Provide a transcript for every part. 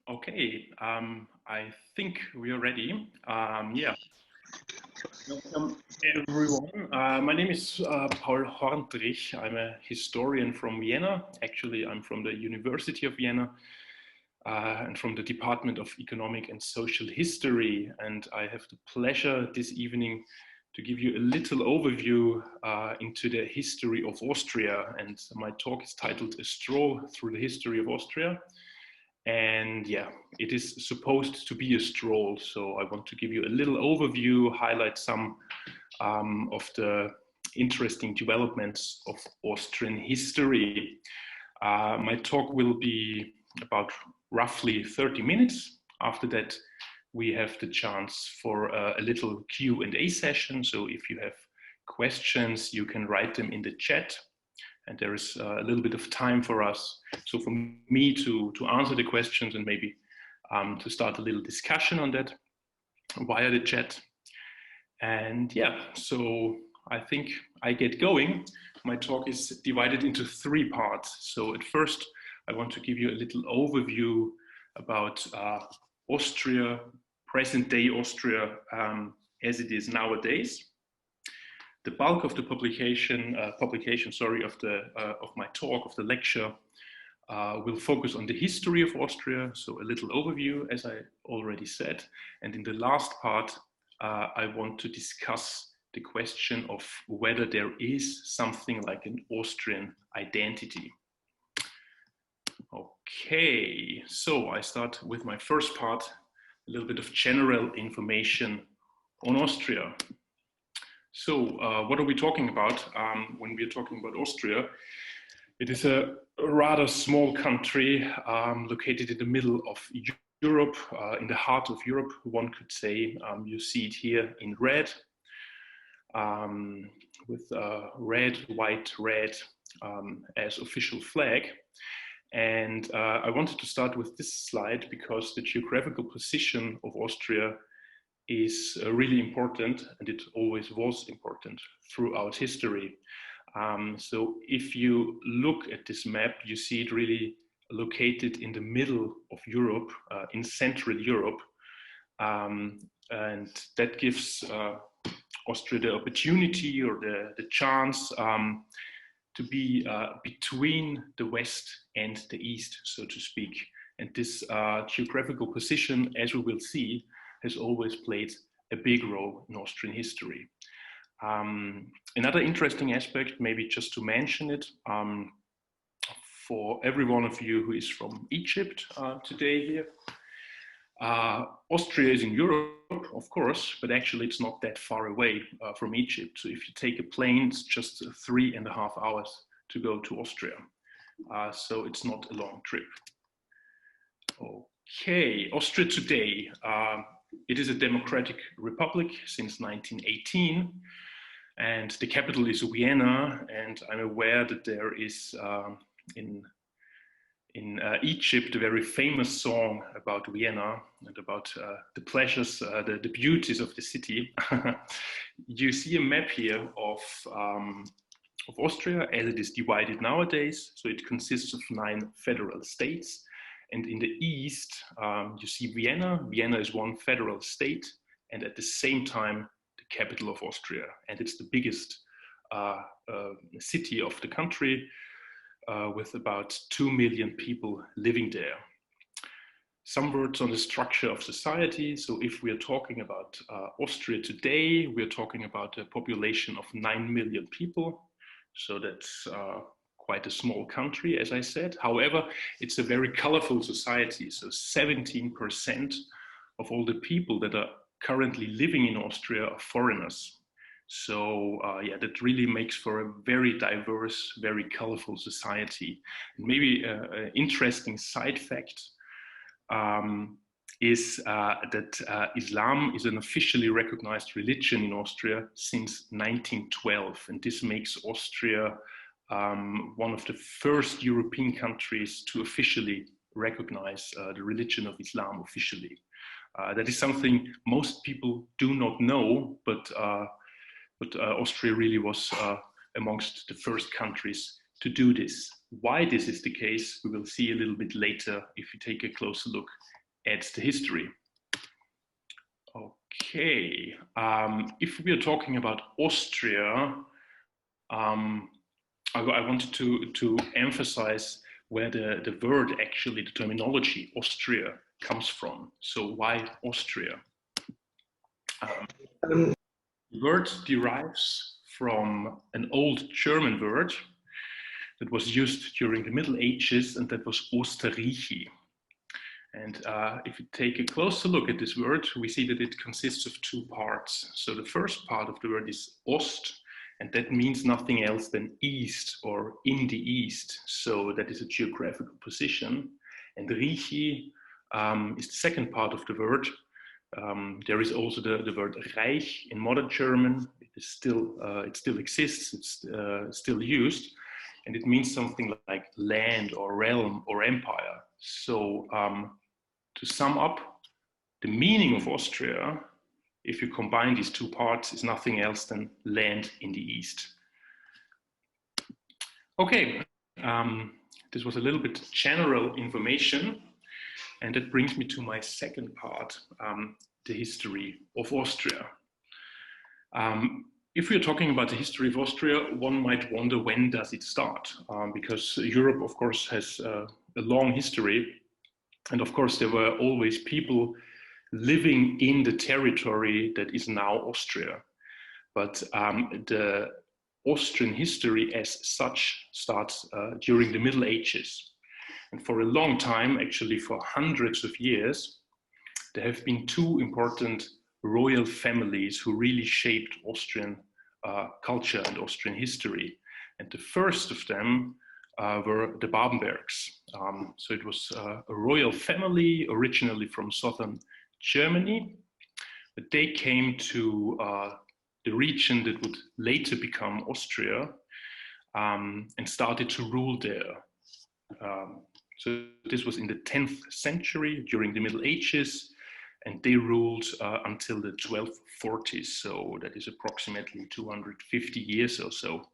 Okay, I think we are ready. Yeah, welcome everyone. My name is Paul Horntrich. I'm a historian from Vienna. Actually, I'm from the University of Vienna and from the Department of Economic and Social History. And I have the pleasure this evening to give you a little overview into the history of Austria. And my talk is titled A Stroll Through the History of Austria. And yeah, it is supposed to be a stroll. So I want to give you a little overview, highlight some of the interesting developments of Austrian history. My talk will be about roughly 30 minutes. After that, we have the chance for a little Q&A session. So if you have questions, you can write them in the chat. And there is a little bit of time for us. So for me to answer the questions and maybe to start a little discussion on that via the chat. And yeah, so I think I get going. My talk is divided into three parts. So at first, I want to give you a little overview about Austria, present day Austria as it is nowadays. The bulk of the publication, of my talk, of the lecture, will focus on the history of Austria, so a little overview, as I already said. And in the last part, I want to discuss the question of whether there is something like an Austrian identity. Okay, so I start with my first part, a little bit of general information on Austria. So what are we talking about when we're talking about Austria? It is a rather small country located in the middle of Europe, in the heart of Europe, one could say. You see it here in red, with red, white, red as official flag. And I wanted to start with this slide because the geographical position of Austria is really important, and it always was important throughout history. So if you look at this map, you see it really located in the middle of Europe, in Central Europe. And that gives Austria the opportunity or the chance to be between the West and the East, so to speak. And this geographical position, as we will see, has always played a big role in Austrian history. Another interesting aspect, maybe just to mention it, for every one of you who is from Egypt today here, Austria is in Europe, of course, but actually it's not that far away from Egypt. So if you take a plane, it's just 3.5 hours to go to Austria. So it's not a long trip. Okay, Austria today. It is a democratic republic since 1918, and the capital is Vienna. And I'm aware that there is in Egypt a very famous song about Vienna and about the pleasures, the beauties of the city. You see a map here of Austria as it is divided nowadays. So it consists of 9 federal states. And in the east, you see Vienna. Vienna is one federal state, and at the same time, the capital of Austria. And it's the biggest city of the country, with about 2 million people living there. Some words on the structure of society. So if we are talking about Austria today, we're talking about a population of 9 million people. So that's quite a small country, as I said. However, it's a very colorful society. So 17% of all the people that are currently living in Austria are foreigners. So yeah, that really makes for a very diverse, very colorful society. And maybe an interesting side fact is that Islam is an officially recognized religion in Austria since 1912. And this makes Austria one of the first European countries to officially recognize the religion of Islam officially. That is something most people do not know, but Austria really was amongst the first countries to do this. Why this is the case, we will see a little bit later if you take a closer look at the history. Okay, if we are talking about Austria, I wanted to emphasize where the word, actually the terminology Austria comes from. So why Austria? The word derives from an old German word that was used during the Middle Ages, and that was Österreich. And if you take a closer look at this word, we see that it consists of two parts. So the first part of the word is Ost, and that means nothing else than east or in the east. So that is a geographical position. And Riechi is the second part of the word. There is also the word Reich in modern German. It still exists. It's still used, and it means something like land or realm or empire. So to sum up, the meaning of Austria, if you combine these two parts, is nothing else than land in the east. Okay, this was a little bit general information, and that brings me to my second part, the history of Austria. If we're talking about the history of Austria, one might wonder, when does it start? Because Europe, of course, has a long history. And of course, there were always people living in the territory that is now Austria. But the Austrian history as such starts during the Middle Ages. And for a long time, actually for hundreds of years, there have been two important royal families who really shaped Austrian culture and Austrian history. And the first of them were the Babenbergs. So it was a royal family originally from southern Germany, but they came to the region that would later become Austria and started to rule there. So this was in the 10th century during the Middle Ages, and they ruled until the 1240s. So that is approximately 250 years or so.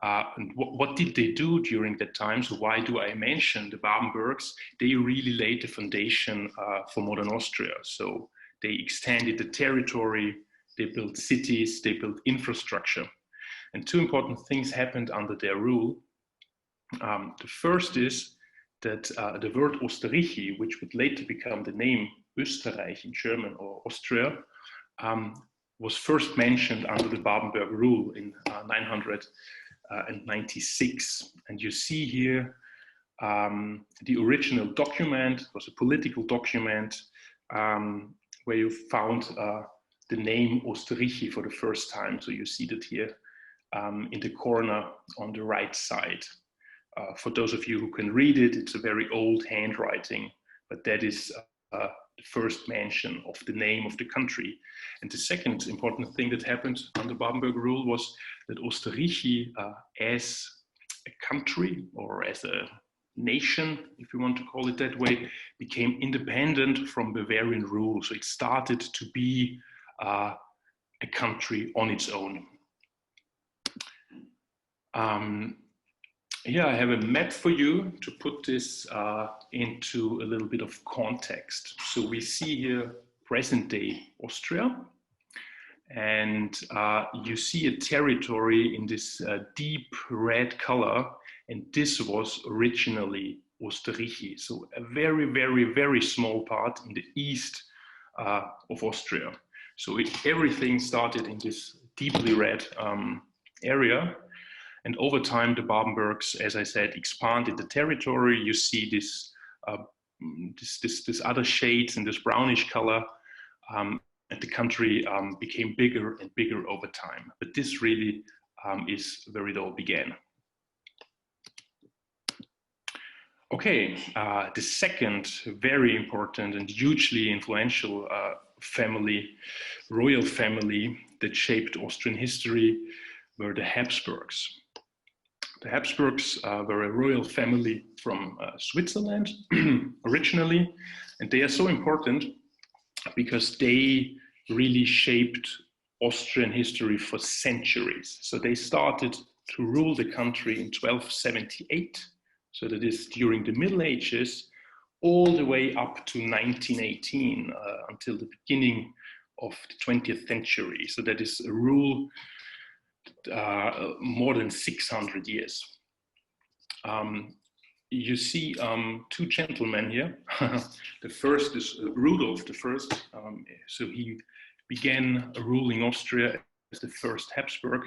And what did they do during that time? So why do I mention the Babenbergs? They really laid the foundation for modern Austria. So they extended the territory, they built cities, they built infrastructure. And two important things happened under their rule. The first is that the word Österreich, which would later become the name Österreich in German, or Austria, was first mentioned under the Babenberg rule in 996. And you see here the original document was a political document where you found the name Österreich for the first time. So you see that here in the corner on the right side. For those of you who can read it, it's a very old handwriting, but that is the first mention of the name of the country. And the second important thing that happened under Babenberg rule was that Österreich, as a country or as a nation, if you want to call it that way, became independent from Bavarian rule. So it started to be a country on its own. Here I have a map for you to put this into a little bit of context. So we see here present day Austria, and you see a territory in this deep red color, and this was originally Österreich. So a very, very, very small part in the east of Austria. So everything started in this deeply red area. And over time, the Babenbergs, as I said, expanded the territory. You see this other shades in this brownish color, and the country became bigger and bigger over time. But this really is where it all began. Okay, the second very important and hugely influential royal family that shaped Austrian history were the Habsburgs. The Habsburgs were a royal family from Switzerland originally, and they are so important because they really shaped Austrian history for centuries. So they started to rule the country in 1278. So that is during the Middle Ages, all the way up to 1918, until the beginning of the 20th century. So that is a rule more than 600 years. You see two gentlemen here. The first is Rudolf I. So he began ruling Austria as the first Habsburg.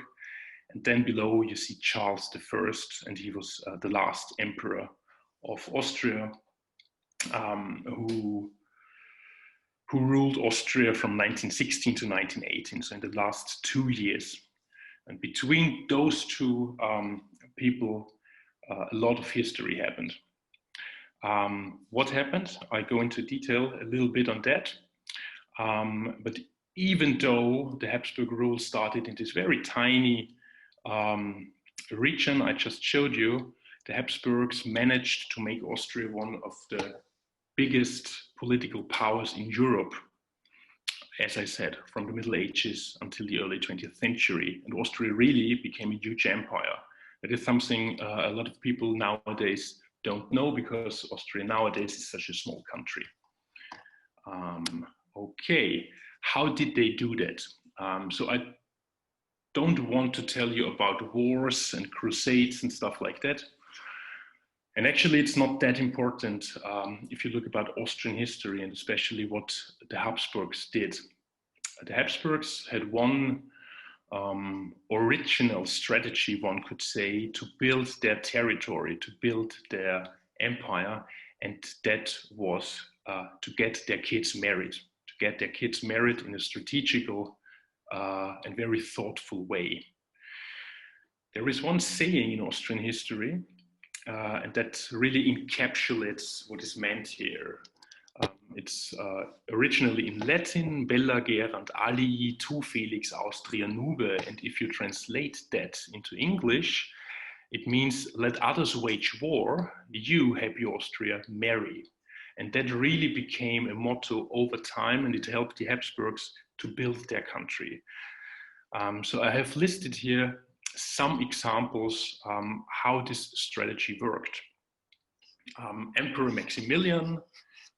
And then below you see Charles I, and he was the last emperor of Austria, who ruled Austria from 1916 to 1918, so in the last 2 years. And between those two people, a lot of history happened. What happened? I go into detail a little bit on that. But even though the Habsburg rule started in this very tiny region I just showed you, the Habsburgs managed to make Austria one of the biggest political powers in Europe, as I said, from the Middle Ages until the early 20th century. And Austria really became a huge empire. That is something a lot of people nowadays don't know, because Austria nowadays is such a small country. Okay, how did they do that? So I don't want to tell you about wars and crusades and stuff like that. And actually, it's not that important if you look about Austrian history, and especially what the Habsburgs did. The Habsburgs had one original strategy, one could say, to build their territory, to build their empire, and that was to get their kids married, in a strategical and very thoughtful way. There is one saying in Austrian history, and that really encapsulates what is meant here. It's originally in Latin, Bella gerant alii tu felix Austria nube, and if you translate that into English, it means let others wage war, you, happy Austria, marry. And that really became a motto over time, and it helped the Habsburgs to build their country. So I have listed here some examples how this strategy worked. Emperor Maximilian,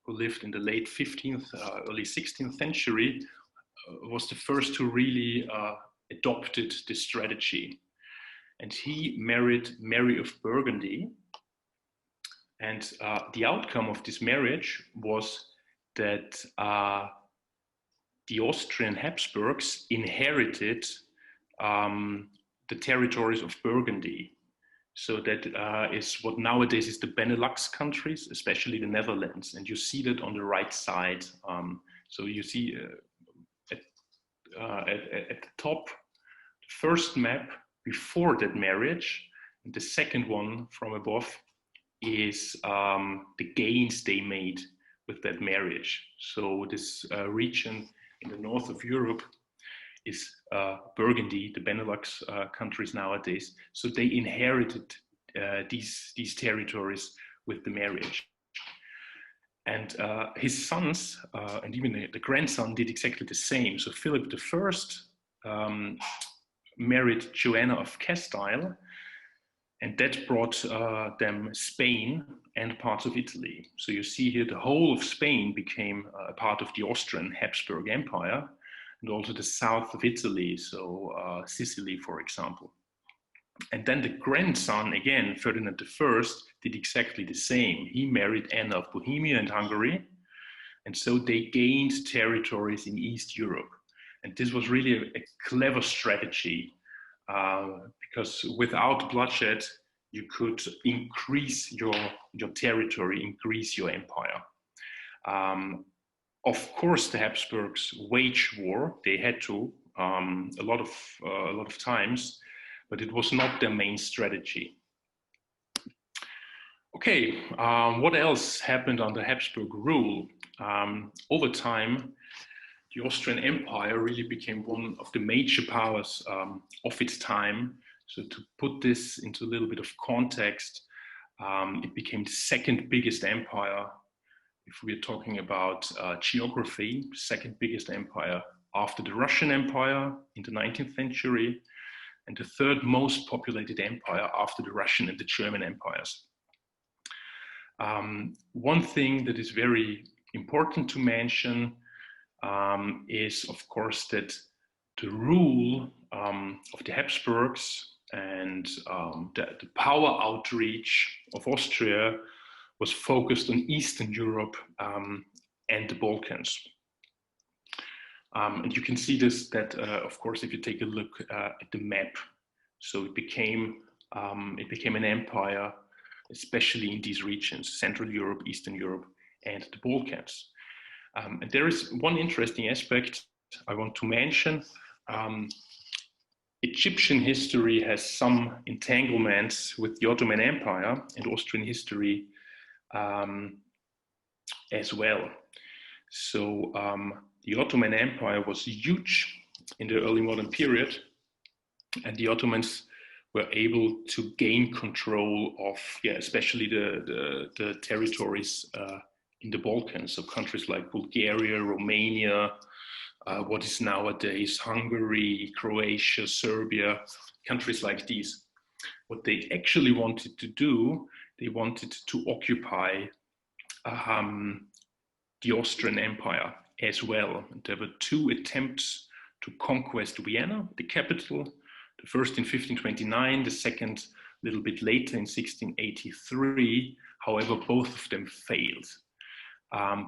who lived in the late 15th, early 16th century, was the first who really adopted this strategy. And he married Mary of Burgundy. And the outcome of this marriage was that the Austrian Habsburgs inherited the territories of Burgundy. So that is what nowadays is the Benelux countries, especially the Netherlands. And you see that on the right side. So you see at the top, the first map before that marriage, and the second one from above is the gains they made with that marriage. So this region in the north of Europe is Burgundy, the Benelux countries nowadays. So they inherited these territories with the marriage. And his sons, and even the grandson, did exactly the same. So Philip I married Joanna of Castile, and that brought them Spain and parts of Italy. So you see here the whole of Spain became a part of the Austrian Habsburg Empire, and also the south of Italy, so Sicily, for example. And then the grandson, again, Ferdinand I, did exactly the same. He married Anne of Bohemia and Hungary, and so they gained territories in East Europe. And this was really a clever strategy, because without bloodshed, you could increase your territory, increase your empire. Of course, the Habsburgs waged war. They had to a lot of times, but it was not their main strategy. Okay, what else happened under Habsburg rule? Over time, the Austrian Empire really became one of the major powers of its time. So to put this into a little bit of context, it became the second biggest empire. If we're talking about geography, second biggest empire after the Russian Empire in the 19th century. and the third most populated empire after the Russian and the German empires. One thing that is very important to mention is, of course, that the rule of the Habsburgs and the power outreach of Austria was focused on Eastern Europe and the Balkans. And you can see this, that of course, if you take a look at the map, so it became an empire, especially in these regions, Central Europe, Eastern Europe, and the Balkans. And there is one interesting aspect I want to mention. Egyptian history has some entanglements with the Ottoman Empire and Austrian history as well. So the Ottoman Empire was huge in the early modern period, and the Ottomans were able to gain control of, especially the territories in the Balkans, so countries like Bulgaria, Romania, what is nowadays Hungary, Croatia, Serbia, countries like these. What they actually wanted to do, they wanted to occupy the Austrian Empire as well. And there were two attempts to conquest Vienna, the capital, the first in 1529, the second a little bit later in 1683. However, both of them failed.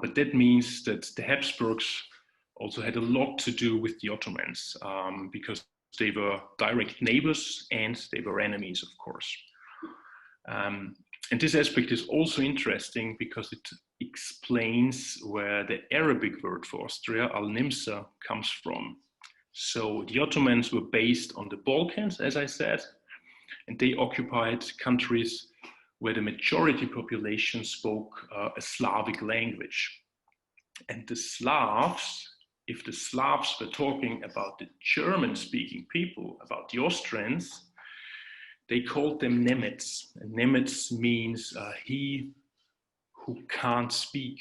But that means that the Habsburgs also had a lot to do with the Ottomans because they were direct neighbors and they were enemies, of course. And this aspect is also interesting because it explains where the Arabic word for Austria, al-Nimsa, comes from. So the Ottomans were based on the Balkans, as I said, and they occupied countries where the majority population spoke a Slavic language. And the Slavs, if the Slavs were talking about the German-speaking people, about the Austrians, they called them Nemets. And Nemets means he who can't speak,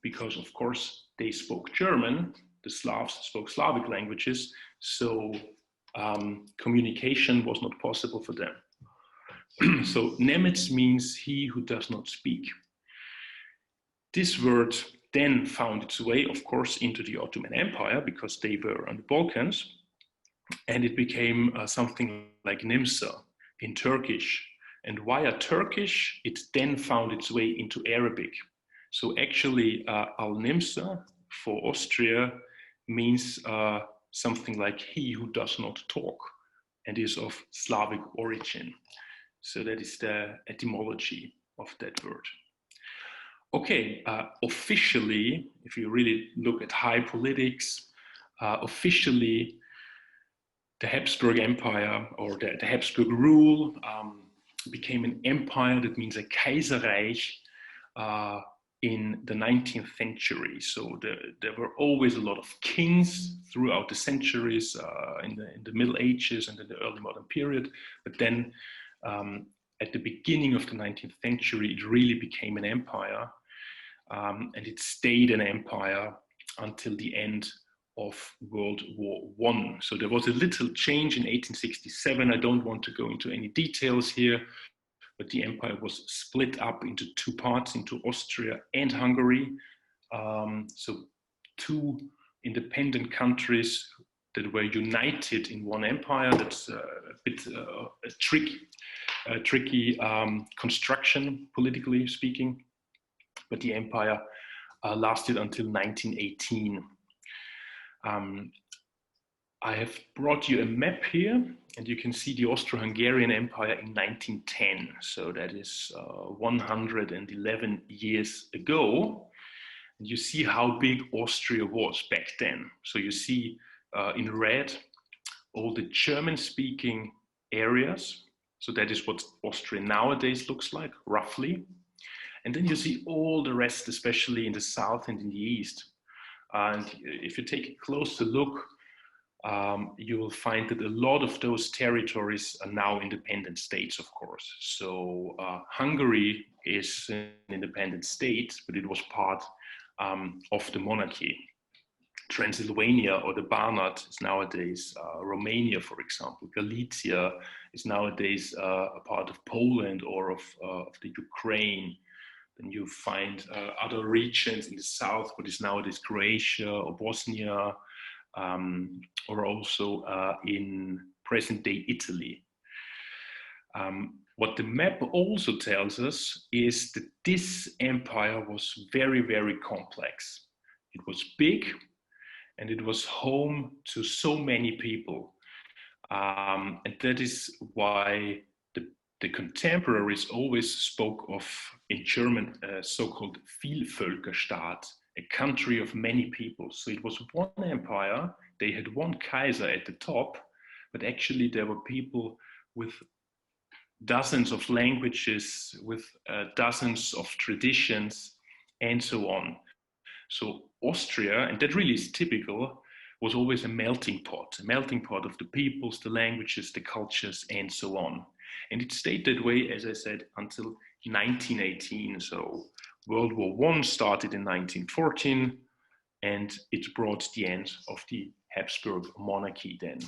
because of course they spoke German, the Slavs spoke Slavic languages, so communication was not possible for them. So Nemets means he who does not speak. This word then found its way, of course, into the Ottoman Empire because they were on the Balkans, and it became something like Nimsa in Turkish. And via Turkish, it then found its way into Arabic. So actually, al-Nimsa for Austria means something like he who does not talk and is of Slavic origin. So that is the etymology of that word. Okay, officially, if you really look at high politics, officially, the Habsburg Empire or the Habsburg rule became an empire, that means a Kaiserreich, in the 19th century. So there were always a lot of kings throughout the centuries, in the Middle Ages and in the early modern period. But then at the beginning of the 19th century, it really became an empire, and it stayed an empire until the end of World War I. So there was a little change in 1867. I don't want to go into any details here, but the empire was split up into two parts, into Austria and Hungary. So two independent countries that were united in one empire. That's a bit a tricky construction, politically speaking, but the empire lasted until 1918. I have brought you a map here, and you can see the Austro-Hungarian Empire in 1910. So that is 111 years ago. And you see how big Austria was back then. So you see in red all the German-speaking areas. So that is what Austria nowadays looks like, roughly. And then you see all the rest, especially in the south and in the east. And if you take a closer look, you will find that a lot of those territories are now independent states, of course. So Hungary is an independent state, but it was part of the monarchy. Transylvania or the Banat is nowadays Romania, for example. Galicia is nowadays a part of Poland or of the Ukraine. Then you find other regions in the south, what is nowadays Croatia or Bosnia, or also in present-day Italy. What the map also tells us is that this empire was very, very complex. It was big, and it was home to so many people. And that is why the contemporaries always spoke of, in German, so-called Vielvölkerstaat, a country of many people. So it was one empire, they had one Kaiser at the top, but actually there were people with dozens of languages, with dozens of traditions, and so on. So Austria, and that really is typical, was always a melting pot of the peoples, the languages, the cultures, and so on. And it stayed that way, as I said, until 1918. So World War I started in 1914, and it brought the end of the Habsburg monarchy then.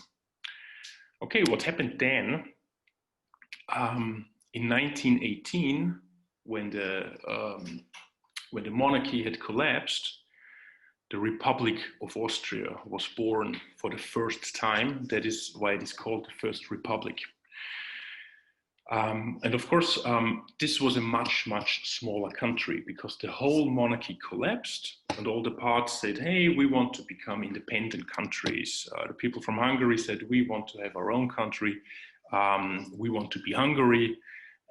Okay, what happened then? In 1918, when the monarchy had collapsed, the Republic of Austria was born for the first time. That is why it is called the First Republic. And of course, this was a much, much smaller country because the whole monarchy collapsed and all the parts said, hey, we want to become independent countries. The people from Hungary said, we want to have our own country. We want to be Hungary.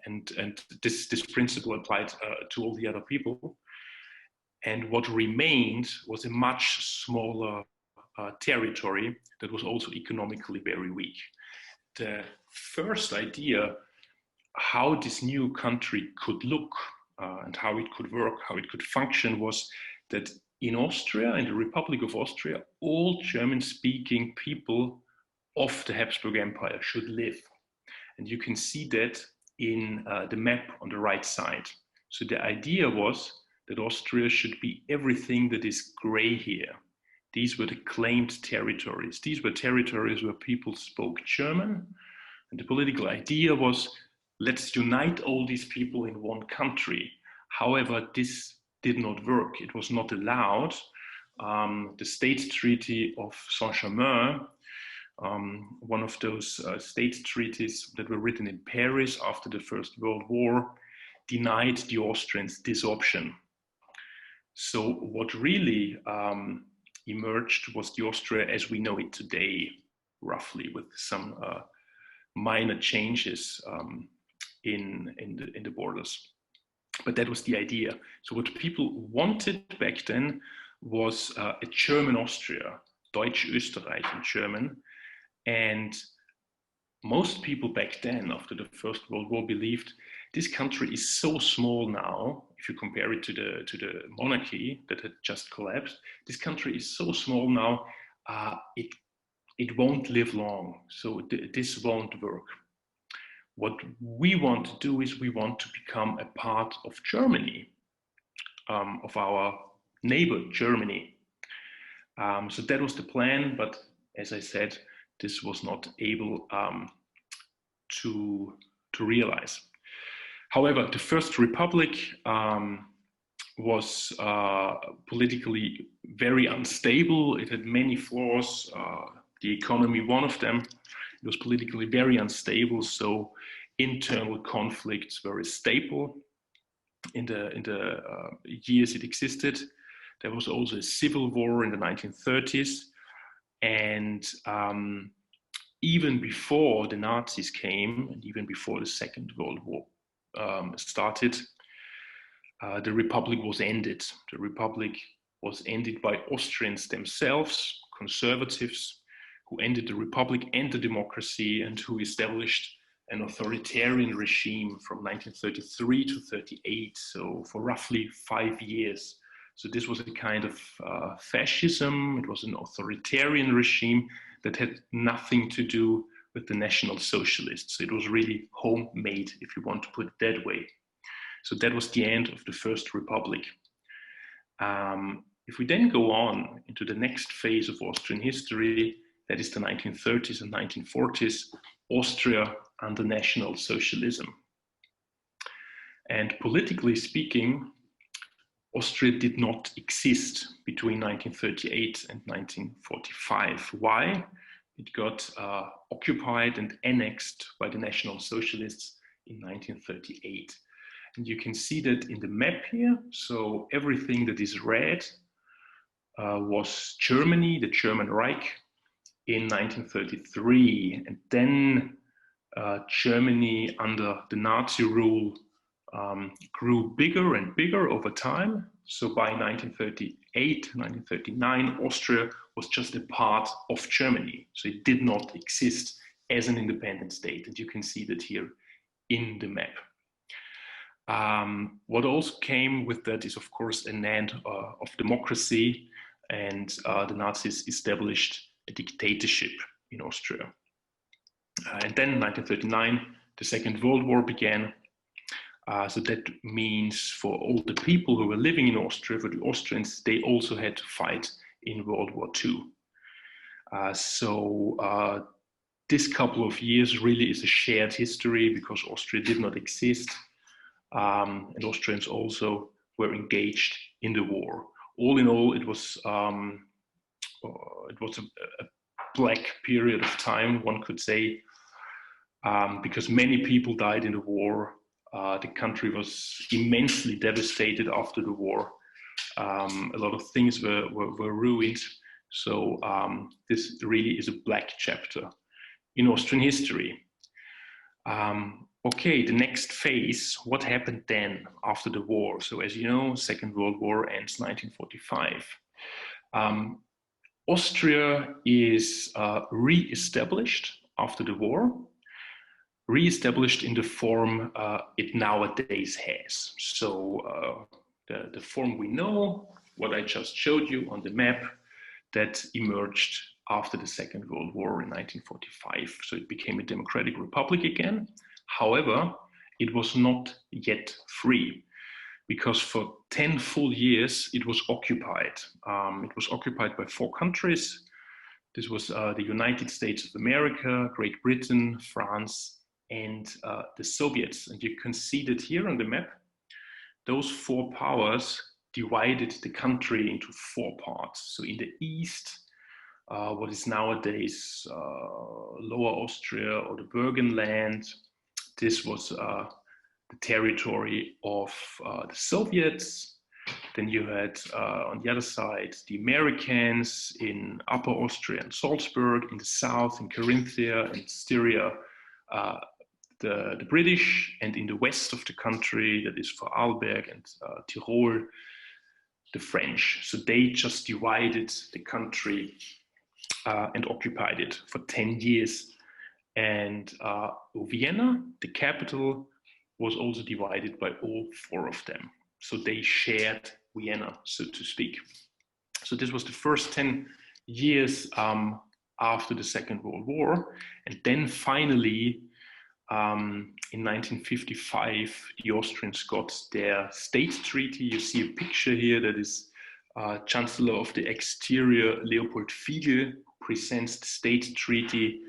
And this principle applied to all the other people. And what remained was a much smaller territory that was also economically very weak. The first idea how this new country could look and how it could work, how it could function was that in Austria, in the Republic of Austria, all German-speaking people of the Habsburg Empire should live. And you can see that in the map on the right side. So the idea was that Austria should be everything that is gray here. These were the claimed territories. These were territories where people spoke German. And the political idea was, let's unite all these people in one country. However, this did not work. It was not allowed. The State Treaty of Saint-Germain, one of those state treaties that were written in Paris after the First World War, denied the Austrians this option. So what really emerged was the Austria as we know it today, roughly, with some minor changes in the borders. But that was the idea. So what people wanted back then was a German Austria, Deutsch-Österreich in German. And most people back then, after the First World War, believed this country is so small now, if you compare it to the monarchy that had just collapsed, this country is so small now, it won't live long. So this won't work. What we want to do is we want to become a part of Germany, of our neighbor Germany. So that was the plan, but as I said, this was not able to realize. However, the First Republic was politically very unstable. It had many flaws. The economy, one of them. It was politically very unstable, so internal conflicts were a staple in the years it existed. There was also a civil war in the 1930s, and even before the Nazis came, and even before the Second World War started, the Republic was ended. The Republic was ended by Austrians themselves, conservatives, who ended the Republic and the democracy and who established an authoritarian regime from 1933 to 38, so for roughly 5 years. So this was a kind of fascism. It was an authoritarian regime that had nothing to do with the National Socialists. It was really homemade, if you want to put it that way. So that was the end of the First Republic. If we then go on into the next phase of Austrian history, that is the 1930s and 1940s, Austria under National Socialism. And politically speaking, Austria did not exist between 1938 and 1945. Why? It got occupied and annexed by the National Socialists in 1938. And you can see that in the map here. So everything that is red was Germany, the German Reich, in 1933. And then Germany under the Nazi rule grew bigger and bigger over time. So by 1938, 1939, Austria was just a part of Germany. So it did not exist as an independent state. And you can see that here in the map. What also came with that is, of course, an end of democracy, and the Nazis established a dictatorship in Austria. And then in 1939, the Second World War began. So that means for all the people who were living in Austria, for the Austrians, they also had to fight in World War II. This couple of years really is a shared history because Austria did not exist, and Austrians also were engaged in the war. All in all, it was a black period of time, one could say, because many people died in the war. The country was immensely devastated after the war. A lot of things were ruined. So this really is a black chapter in Austrian history. Okay, the next phase, what happened then after the war? So as you know, Second World War ends 1945. Austria is re-established after the war, re-established in the form it nowadays has. So the form we know, what I just showed you on the map, that emerged after the Second World War in 1945. So it became a democratic republic again. However, it was not yet free because for 10 full years it was occupied. It was occupied by 4 countries. This was the United States of America, Great Britain, France, and the Soviets. And you can see that here on the map. Those 4 powers divided the country into 4 parts. So in the east, what is nowadays Lower Austria or the Burgenland, this was the territory of the Soviets. Then you had on the other side the Americans in Upper Austria and Salzburg, in the south in Carinthia and Styria, the British, and in the west of the country, that is for Vorarlberg and Tyrol, the French. So they just divided the country and occupied it for 10 years. And Vienna, the capital, was also divided by all 4 of them. So they shared Vienna, so to speak. So this was the first 10 years after the Second World War. And then finally, in 1955, the Austrians got their state treaty. You see a picture here that is Chancellor of the Exterior, Leopold Fiegel, presents the state treaty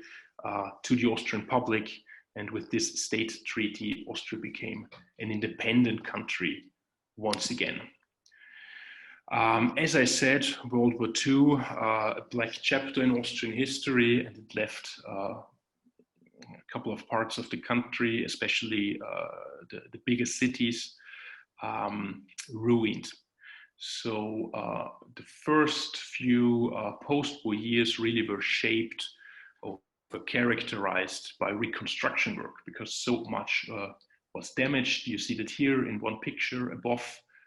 to the Austrian public. And with this state treaty, Austria became an independent country once again. As I said, World War II, a black chapter in Austrian history, and it left a couple of parts of the country, especially the biggest cities, ruined. So the first few post-war years really were shaped or were characterized by reconstruction work because so much was damaged. You see that here in one picture above.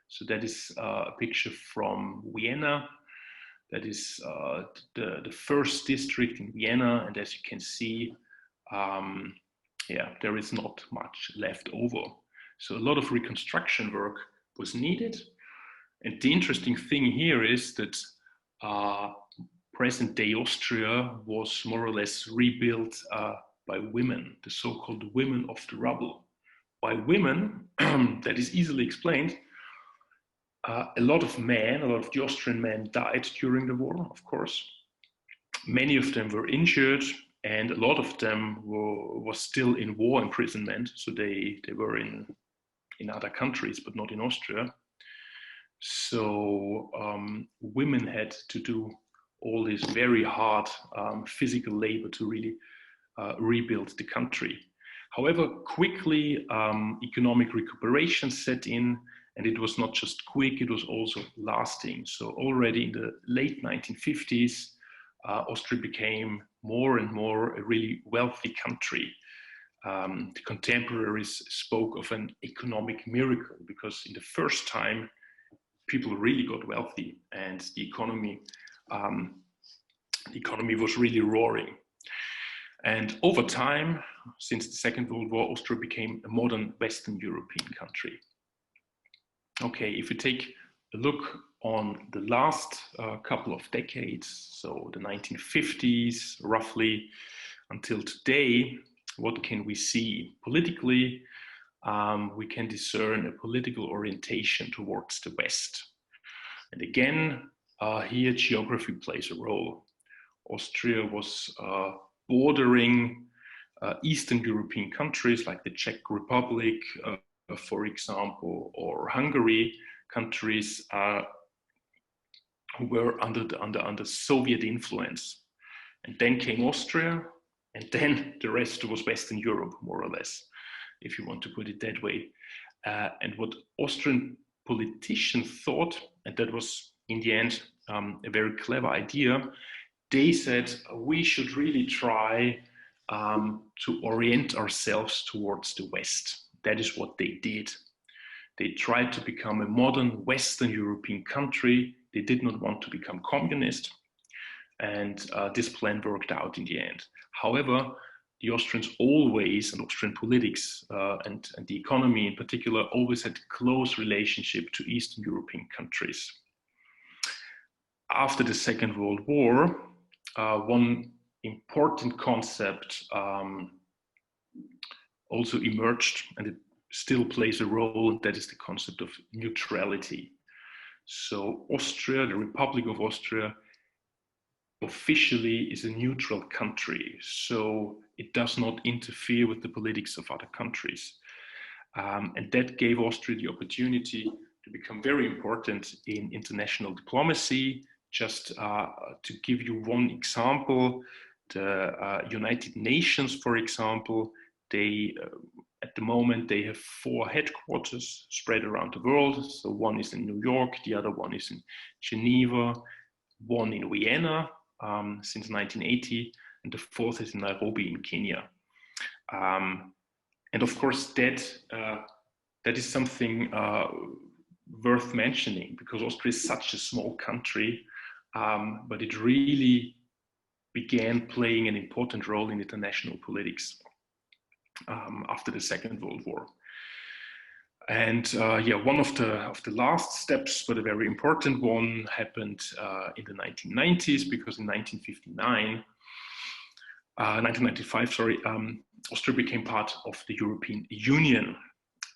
So that is a picture from Vienna. That is the first district in Vienna. And as you can see, there is not much left over. So a lot of reconstruction work was needed. And the interesting thing here is that present-day Austria was more or less rebuilt by women, the so-called women of the rubble. By women, that is easily explained. A lot of men, a lot of the Austrian men died during the war, of course. Many of them were injured, and a lot of them were still in war imprisonment. So they were in other countries, but not in Austria. So women had to do all this very hard physical labor to really rebuild the country. However, quickly economic recuperation set in, and it was not just quick, it was also lasting. So already in the late 1950s, Austria became more and more a really wealthy country. The contemporaries spoke of an economic miracle because in the first time, people really got wealthy and the economy was really roaring. And over time, since the Second World War, Austria became a modern Western European country. Okay, if we take a look on the last couple of decades, so the 1950s, roughly until today, what can we see? Politically, we can discern a political orientation towards the West. And again, here geography plays a role. Austria was bordering Eastern European countries like the Czech Republic, for example, or Hungary, countries who were under Soviet influence. And then came Austria, and then the rest was Western Europe, more or less, if you want to put it that way. And what Austrian politicians thought, and that was in the end a very clever idea, they said we should really try to orient ourselves towards the West. That is what they did. They tried to become a modern Western European country. They did not want to become communist. And this plan worked out in the end. However, the Austrians always, and Austrian politics and the economy in particular, always had a close relationship to Eastern European countries. After the Second World War, one important concept also emerged, and it still plays a role, that is the concept of neutrality. So Austria, the Republic of Austria, officially is a neutral country, so it does not interfere with the politics of other countries. And that gave Austria the opportunity to become very important in international diplomacy. Just to give you one example, the United Nations, for example, they at the moment they have 4 headquarters spread around the world. So one is in New York, the other one is in Geneva, one in Vienna since 1980, and the 4th is in Nairobi in Kenya. And of course, that is something worth mentioning, because Austria is such a small country, but it really began playing an important role in international politics after the Second World War. And yeah, one of the last steps, but a very important one, happened in the 1990s, because in 1995, sorry, Austria became part of the European Union.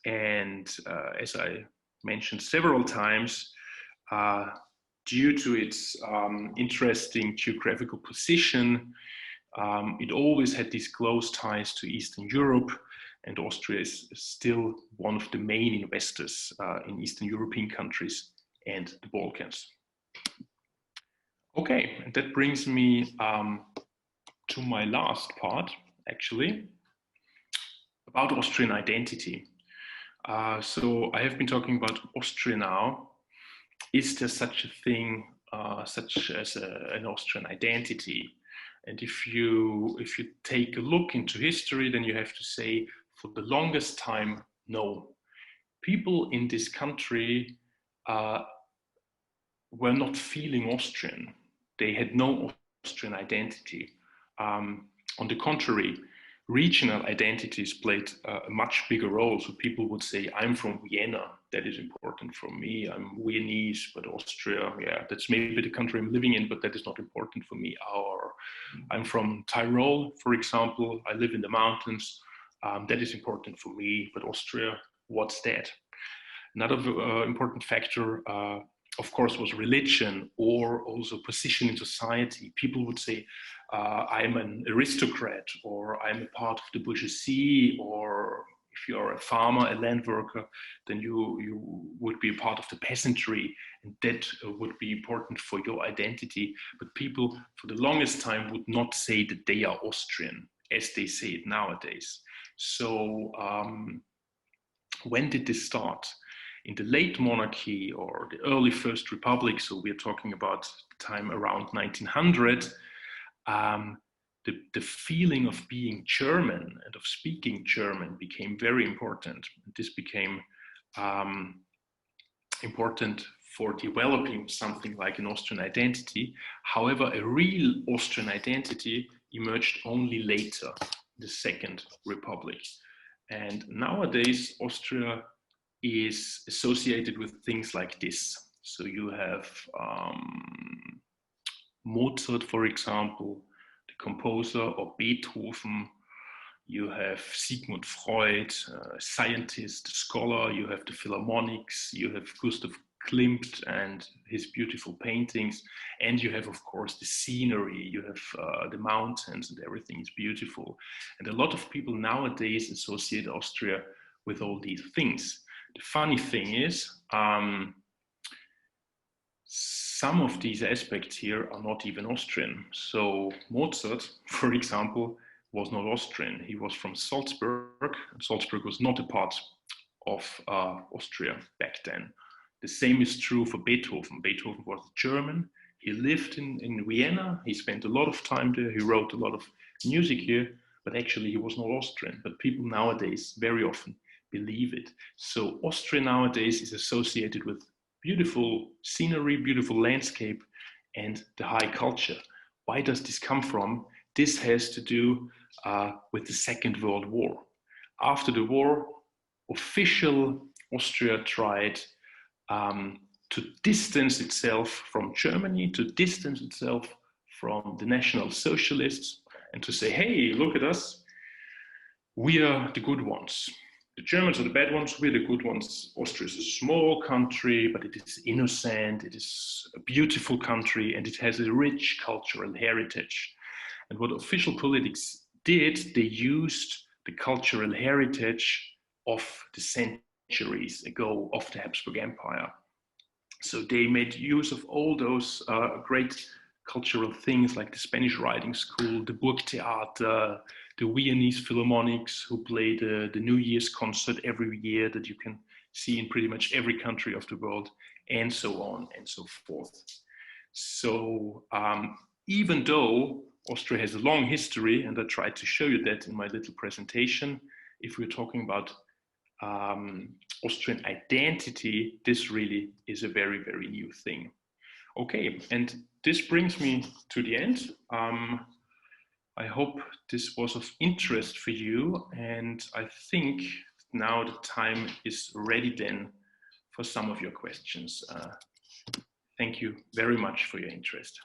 And as I mentioned several times, due to its interesting geographical position, it always had these close ties to Eastern Europe, and Austria is still one of the main investors in Eastern European countries and the Balkans. Okay, and that brings me to my last part, actually, about Austrian identity. So I have been talking about Austria now. Is there such a thing, such as an Austrian identity? And if you take a look into history, then you have to say, for the longest time, no. People in this country were not feeling Austrian. They had no Austrian identity. On the contrary, regional identities played a much bigger role. So people would say, I'm from Vienna, that is important for me. I'm Viennese, but Austria, yeah, that's maybe the country I'm living in, but that is not important for me. Or I'm from Tyrol, for example, I live in the mountains, that is important for me, but Austria, what's that? Another important factor, of course, was religion or also position in society. People would say, I'm an aristocrat, or I'm a part of the bourgeoisie, or if you're a farmer, a land worker, then you would be a part of the peasantry, and that would be important for your identity. But people, for the longest time, would not say that they are Austrian, as they say it nowadays. So when did this start? In the late monarchy or the early First Republic, so we're talking about time around 1900, the feeling of being German and of speaking German became very important. This became important for developing something like an Austrian identity. However, a real Austrian identity emerged only later, the Second Republic. And nowadays, Austria is associated with things like this. So you have Mozart, for example, the composer, or Beethoven. You have Sigmund Freud, scientist, scholar. You have the Philharmonics. You have Gustav Klimt and his beautiful paintings. And you have, of course, the scenery. You have the mountains, and everything is beautiful. And a lot of people nowadays associate Austria with all these things. The funny thing is, some of these aspects here are not even Austrian. So Mozart, for example, was not Austrian. He was from Salzburg. Salzburg was not a part of Austria back then. The same is true for Beethoven. Beethoven was German. He lived in Vienna. He spent a lot of time there. He wrote a lot of music here, but actually he was not Austrian. But people nowadays very often believe it. So Austria nowadays is associated with beautiful scenery, beautiful landscape, and the high culture. Why does this come from? This has to do with the Second World War. After the war, official Austria tried to distance itself from Germany, to distance itself from the National Socialists, and to say, hey, look at us, we are the good ones. The Germans are the bad ones, we're the good ones. Austria is a small country, but it is innocent, it is a beautiful country, and it has a rich cultural heritage. And what official politics did, they used the cultural heritage of the centuries ago of the Habsburg Empire. So they made use of all those great cultural things like the Spanish riding school, the Burgtheater, the Viennese Philharmonics, who play the New Year's concert every year that you can see in pretty much every country of the world, and so on and so forth. So even though Austria has a long history, and I tried to show you that in my little presentation, if we're talking about Austrian identity, this really is a very, very new thing. Okay, and this brings me to the end. I hope this was of interest for you, and I think now the time is ready then for some of your questions. Thank you very much for your interest.